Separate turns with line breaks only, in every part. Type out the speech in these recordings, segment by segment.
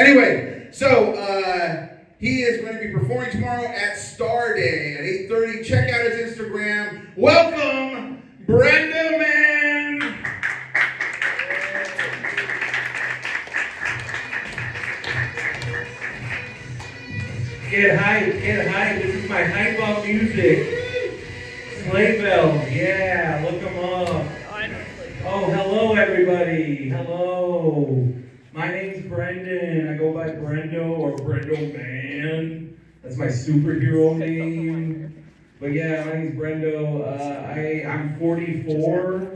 Anyway, so he is going to be performing tomorrow at Star Day at 8:30. Check out his Instagram. Welcome, Brendo, man.
Get hype, this is my hype up music. Sleigh bells, yeah, look them up. Oh, hello everybody, hello. My name's Brendan, I go by Brendo or Brendo Man. That's my superhero name. But yeah, my name's Brendo. I'm 44.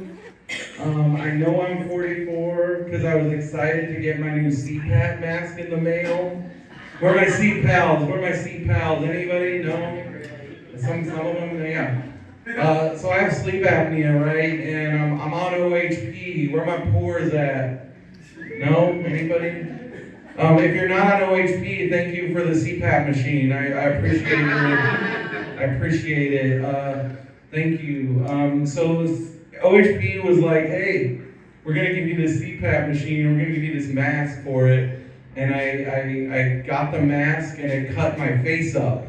I know I'm 44 because I was excited to get my new CPAP mask in the mail. Where are my CPALs? Anybody? No? Some of them, yeah. So I have sleep apnea, right? And I'm on OHP. Where are my pores at? No? Anybody? If you're not on OHP, thank you for the CPAP machine. I appreciate it. I appreciate it. Thank you. So OHP was like, hey, we're gonna give you this CPAP machine. We're gonna give you this mask for it. And I got the mask and it cut my face up.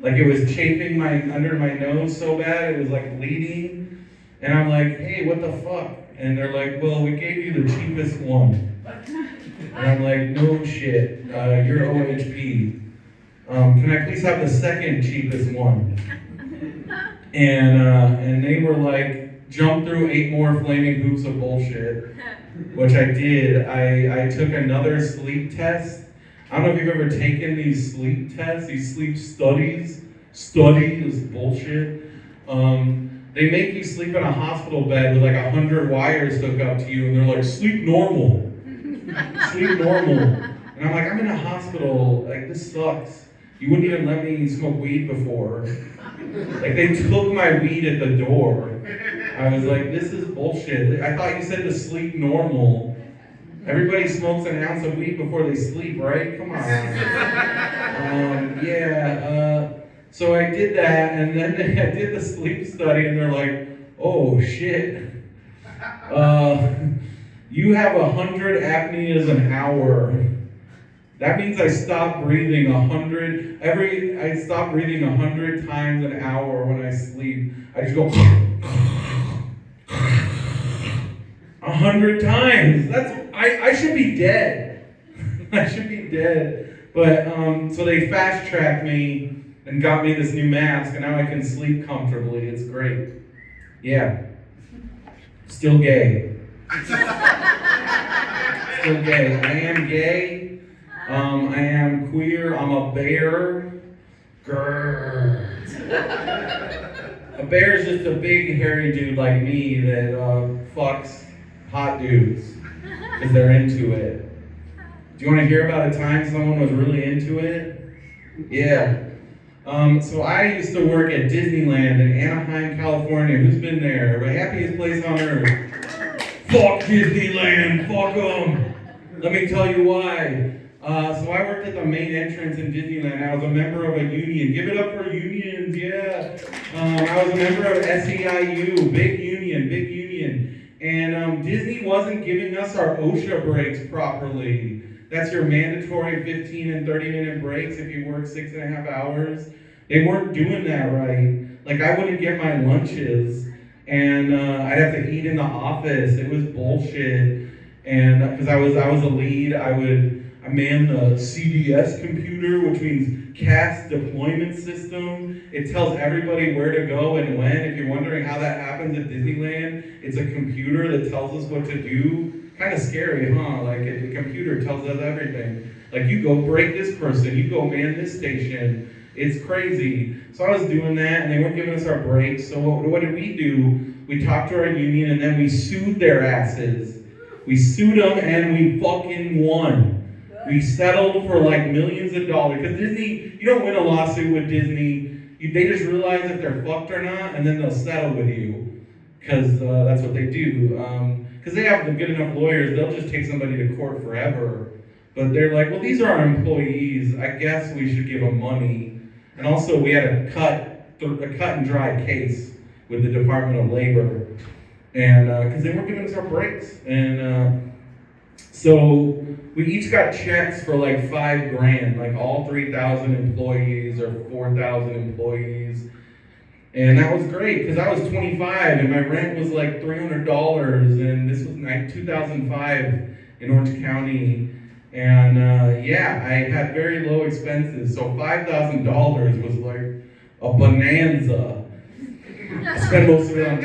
Like it was chafing under my nose so bad, it was like bleeding. And I'm like, hey, what the fuck? And they're like, well, we gave you the cheapest one. And I'm like, no shit, you're OHP. Can I please have the second cheapest one? And they were like, jump through 8 more flaming hoops of bullshit. Which I did. I took another sleep test. I don't know if you've ever taken these sleep tests, these sleep studies. Study is bullshit. They make you sleep in a hospital bed with like 100 wires hooked up to you, and they're like, sleep normal. Sleep normal. And I'm like, I'm in a hospital, like this sucks. You wouldn't even let me smoke weed before. Like they took my weed at the door. I was like, this is bullshit. I thought you said to sleep normal. Everybody smokes an ounce of weed before they sleep, right? Come on. So I did that, and then I did the sleep study, and they're like, oh shit. You have 100 apneas an hour. That means I stop breathing 100 times an hour when I sleep. I just go 100 times. I should be dead. I should be dead. But so they fast tracked me and got me this new mask, and now I can sleep comfortably. It's great. Yeah. Still gay. Still gay. I am gay. I am queer. I'm a bear. Grrr. A bear is just a big hairy dude like me that fucks hot dudes because they're into it. Do you want to hear about a time someone was really into it? Yeah. So I used to work at Disneyland in Anaheim, California. Who's been there? The happiest place on earth. Fuck Disneyland. Fuck them. Let me tell you why. So I worked at the main entrance in Disneyland. I was a member of a union. Give it up for unions, yeah. I was a member of SEIU, big union. And Disney wasn't giving us our OSHA breaks properly. That's your mandatory 15 and 30-minute breaks if you work 6.5 hours. They weren't doing that right. Like I wouldn't get my lunches, and I'd have to eat in the office. It was bullshit. And because I was a lead, I manned the CDS computer, which means CAS Deployment System. It tells everybody where to go and when. If you're wondering how that happens at Disneyland, it's a computer that tells us what to do. Kind of scary, huh? Like the computer tells us everything. Like you go break this person, you go man this station. It's crazy. So I was doing that, and they weren't giving us our breaks. So what did we do? We talked to our union, and then we sued their asses. We sued them, and we fucking won. We settled for like millions of dollars. Because Disney, you don't win a lawsuit with Disney. They just realize if they're fucked or not, and then they'll settle with you. Because that's what they do. Because they have the good enough lawyers, they'll just take somebody to court forever. But they're like, well, these are our employees. I guess we should give them money. And also, we had a cut and dry case with the Department of Labor. And because they weren't giving us our breaks. And So we each got checks for like $5,000, like all 3,000 employees or 4,000 employees. And that was great because I was 25 and my rent was like $300, and this was 2005 in Orange County. And yeah, I had very low expenses, so $5,000 was like a bonanza. I spent most of it on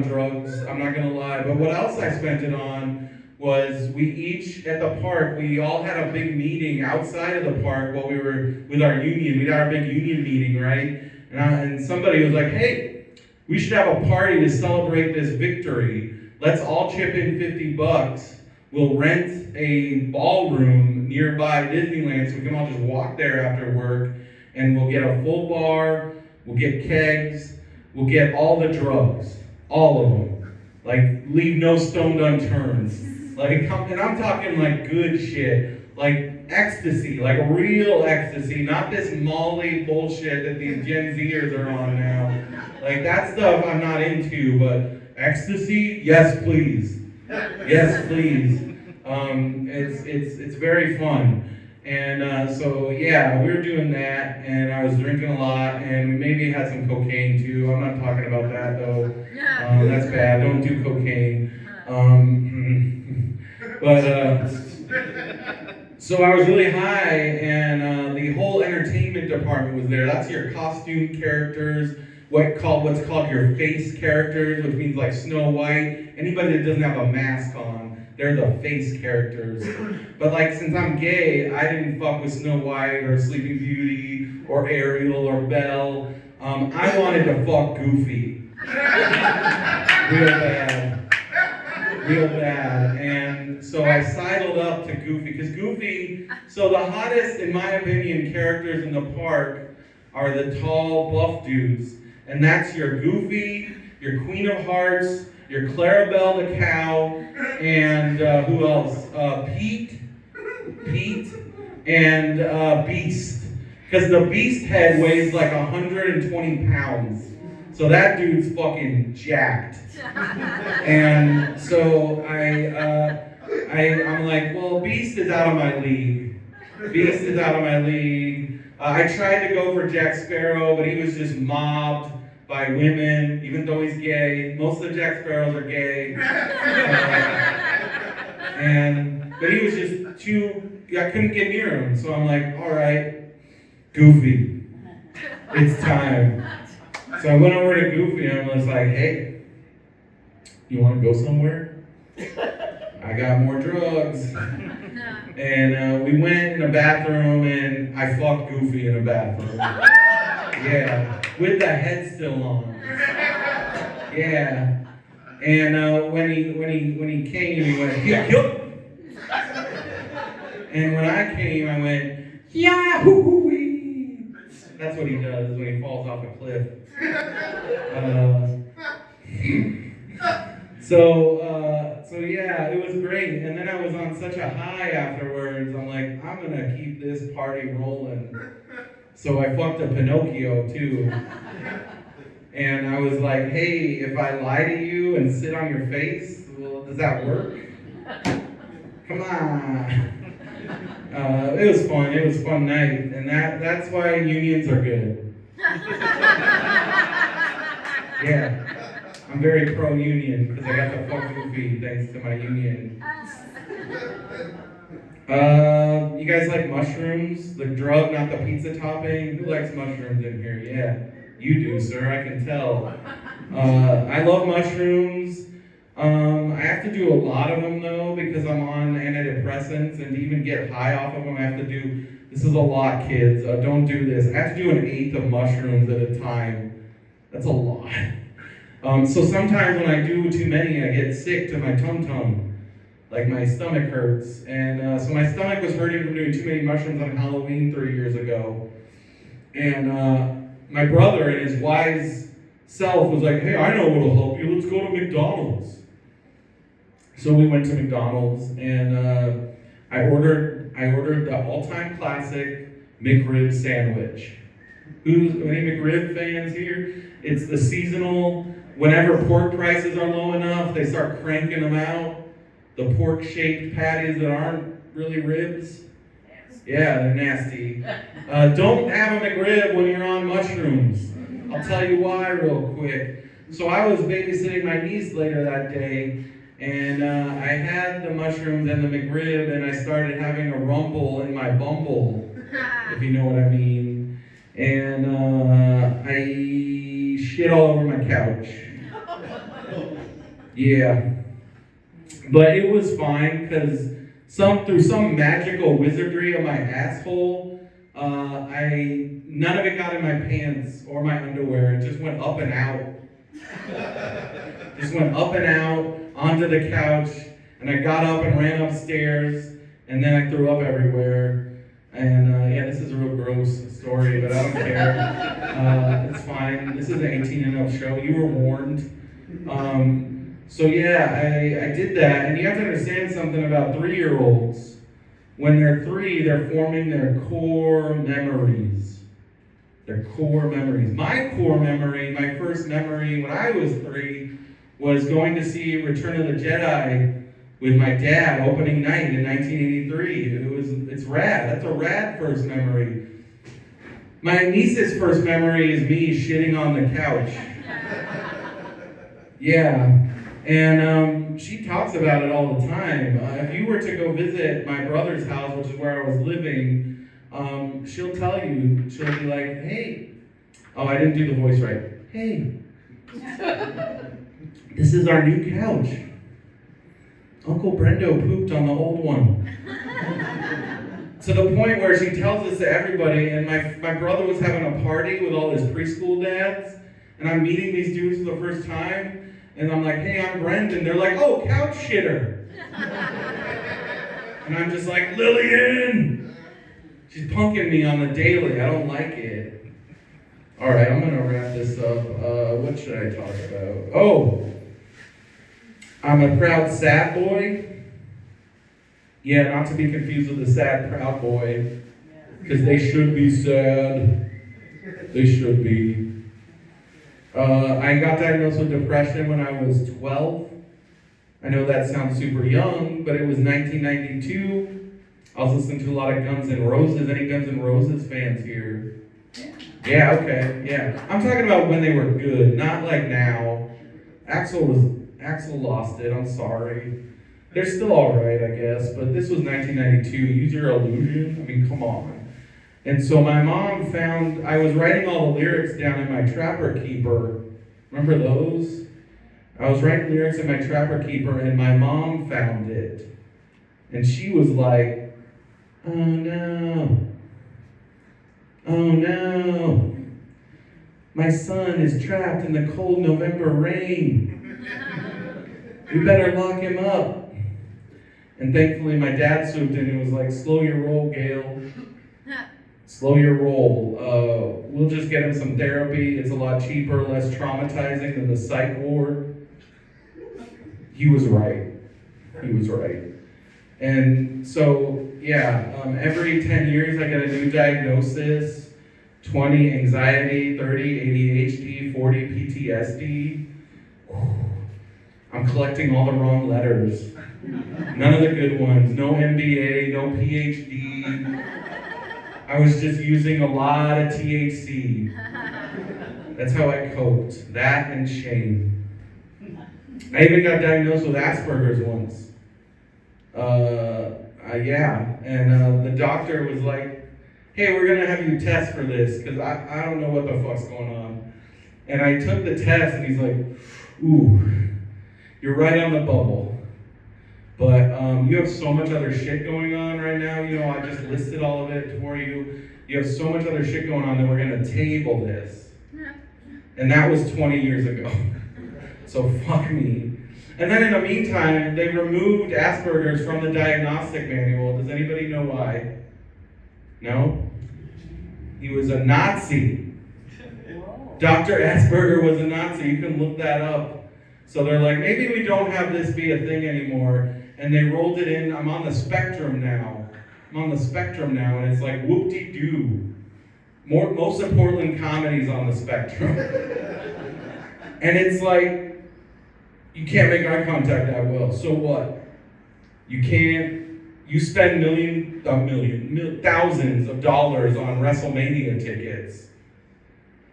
drugs. I'm not gonna lie. But what else I spent it on was we each at the park, we all had a big meeting outside of the park while we were with our union. We had our big union meeting, right? And somebody was like, hey, we should have a party to celebrate this victory. Let's all chip in $50. We'll rent a ballroom nearby Disneyland so we can all just walk there after work, and we'll get a full bar, we'll get kegs, we'll get all the drugs, all of them. Like, leave no stone unturned. Like, and I'm talking like good shit, like ecstasy, like real ecstasy, not this Molly bullshit that these Gen Zers are on now. Like, that stuff I'm not into, but ecstasy, yes please. Yes, please. It's very fun. And so yeah, we were doing that, and I was drinking a lot, and we maybe had some cocaine too. I'm not talking about that though. That's bad. Don't do cocaine. So I was really high, and the whole entertainment department was there. That's your costume characters, what's called your face characters, which means like Snow White. Anybody that doesn't have a mask on, they're the face characters. But like, since I'm gay, I didn't fuck with Snow White or Sleeping Beauty or Ariel or Belle. I wanted to fuck Goofy. Real bad. And so I sidled up to Goofy, because Goofy, so the hottest, in my opinion, characters in the park are the tall, buff dudes. And that's your Goofy, your Queen of Hearts, your Clarabelle the cow, and who else? Pete, and Beast. Because the Beast head weighs like 120 pounds. So that dude's fucking jacked. And so I'm like, well, Beast is out of my league. I tried to go for Jack Sparrow, but he was just mobbed by women, even though he's gay. Most of the Jack Sparrows are gay. But he was just I couldn't get near him. So I'm like, all right, Goofy, it's time. So I went over to Goofy and I was like, hey, you want to go somewhere? I got more drugs. And we went in a bathroom, and I fucked Goofy in a bathroom. Yeah, with the head still on. Yeah. And when he came, he went, "Kill." And when I came, I went, "Yahoo!" That's what he does when he falls off a cliff. So yeah, it was great. And then I was on such a high afterwards. I'm like, I'm gonna keep this party rolling. So I fucked a Pinocchio too. And I was like, hey, if I lie to you and sit on your face, well, does that work? Come on. It was fun. It was a fun night. And that's why unions are good. Yeah. I'm very pro-union because I got the fuck Goofy thanks to my union. You guys like mushrooms? The drug, not the pizza topping? Who likes mushrooms in here? Yeah, you do, sir, I can tell. I love mushrooms. I have to do a lot of them though because I'm on antidepressants, and to even get high off of them I have to do, this is a lot, kids, don't do this. I have to do an 1/8 of mushrooms at a time. That's a lot. So sometimes when I do too many, I get sick to my tum-tum. Like my stomach hurts. And so my stomach was hurting from doing too many mushrooms on Halloween 3 years ago. And my brother in his wise self was like, hey, I know what'll help you. Let's go to McDonald's. So we went to McDonald's, and I ordered the all-time classic McRib sandwich. Any McRib fans here? It's the seasonal. Whenever pork prices are low enough, they start cranking them out. the pork-shaped patties that aren't really ribs. Yeah, they're nasty. Don't have a McRib when you're on mushrooms. I'll tell you why real quick. So I was babysitting my niece later that day, and I had the mushrooms and the McRib, and I started having a rumble in my bumble, if you know what I mean. And I shit all over my couch. Yeah. But it was fine, because through some magical wizardry of my asshole, none of it got in my pants or my underwear. It just went up and out. Just went up and out onto the couch, and I got up and ran upstairs, and then I threw up everywhere. And yeah, this is a real gross story, but I don't care. It's fine. This is an 18 and up show. You were warned. So yeah, I did that, and you have to understand something about 3-year-olds. When they're 3, they're forming their core memories. Their core memories. My core memory, my first memory when I was 3, was going to see Return of the Jedi with my dad opening night in 1983. It's rad. That's a rad first memory. My niece's first memory is me shitting on the couch. Yeah. And she talks about it all the time. If you were to go visit my brother's house, which is where I was living, she'll tell you, she'll be like, hey, oh, I didn't do the voice right. Hey, this is our new couch. Uncle Brendo pooped on the old one. To the point where she tells this to everybody, and my brother was having a party with all his preschool dads, and I'm meeting these dudes for the first time, and I'm like, hey, I'm Brendan. They're like, oh, couch shitter. And I'm just like, Lillian! She's punking me on the daily. I don't like it. All right, I'm going to wrap this up. What should I talk about? Oh, I'm a proud sad boy. Yeah, not to be confused with the sad proud boy. Because they should be sad. They should be. I got diagnosed with depression when I was 12. I know that sounds super young, but it was 1992. I was listening to a lot of Guns N' Roses. Any Guns N' Roses fans here? Yeah, okay, yeah. I'm talking about when they were good, not like now. Axl lost it, I'm sorry. They're still alright, I guess, but this was 1992. Use Your Illusion? I mean, come on. And so my mom found, I was writing all the lyrics down in my Trapper Keeper. Remember those? I was writing lyrics in my Trapper Keeper, and my mom found it. And she was like, oh no. Oh no. My son is trapped in the cold November rain. We better lock him up. And thankfully my dad swooped in and was like, slow your roll, Gail. Slow your roll. We'll just get him some therapy. It's a lot cheaper, less traumatizing than the psych ward. He was right. He was right. And so, yeah, every 10 years I get a new diagnosis. 20 anxiety, 30 ADHD, 40 PTSD. I'm collecting all the wrong letters. None of the good ones. No MBA, no PhD. I was just using a lot of THC. That's how I coped. That and shame. I even got diagnosed with Asperger's once. Yeah. And the doctor was like, hey, we're going to have you test for this because I don't know what the fuck's going on. And I took the test and he's like, ooh, you're right on the bubble. But you have so much other shit going on right now. You know, I just listed all of it for you. You have so much other shit going on that we're going to table this. And that was 20 years ago. So fuck me. And then in the meantime, they removed Asperger's from the diagnostic manual. Does anybody know why? No? He was a Nazi. Dr. Asperger was a Nazi. You can look that up. So they're like, maybe we don't have this be a thing anymore. And they rolled it in. I'm on the spectrum now. And it's like whoop-de-doo. Most of Portland comedy's on the spectrum. And it's like, you can't make eye contact that well. So what? You spend thousands of dollars on WrestleMania tickets.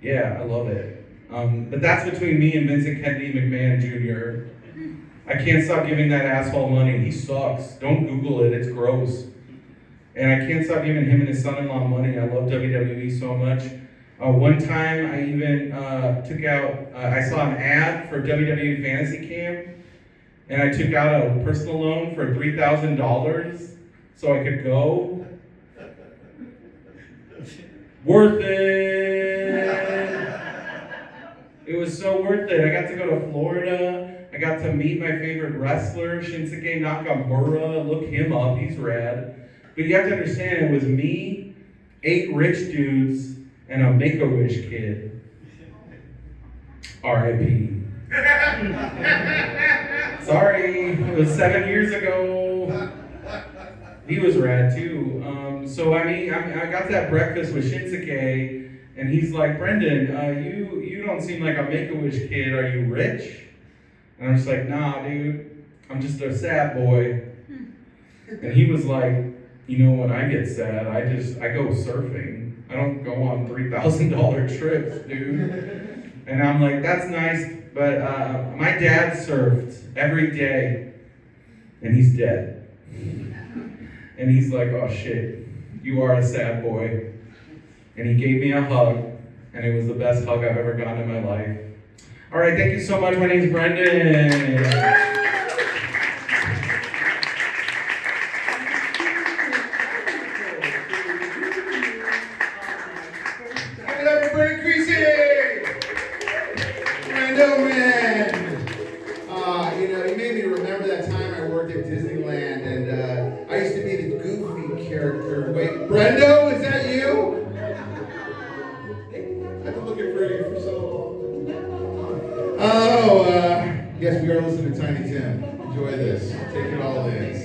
Yeah, I love it. But that's between me and Vincent Kennedy McMahon Jr. I can't stop giving that asshole money. He sucks. Don't Google it, it's gross. And I can't stop giving him and his son-in-law money. I love WWE so much. One time I even took out, I saw an ad for WWE Fantasy Camp, and I took out a personal loan for $3,000 so I could go. Worth it! It was so worth it. I got to go to Florida. I got to meet my favorite wrestler, Shinsuke Nakamura. Look him up, he's rad. But you have to understand, it was me, 8 rich dudes, and a Make-A-Wish kid. R.I.P. Sorry, it was 7 years ago. He was rad too. So I got that breakfast with Shinsuke, and he's like, Brendan, you don't seem like a Make-A-Wish kid. Are you rich? And I'm just like, nah, dude, I'm just a sad boy. And he was like, you know, when I get sad, I go surfing. I don't go on $3,000 trips, dude. And I'm like, that's nice, but my dad surfed every day, and he's dead. And he's like, oh shit, you are a sad boy. And he gave me a hug, and it was the best hug I've ever gotten in my life. All right, thank you so much. My name's Brendan.
Creecy! Brendo, man! You know, you made me remember that time I worked at Disneyland, and I used to be the goofy character. Wait, Brendo, is that you? I've been looking for you for so long. Oh, yes, we are listening to Tiny Tim. Enjoy this. Take it all in.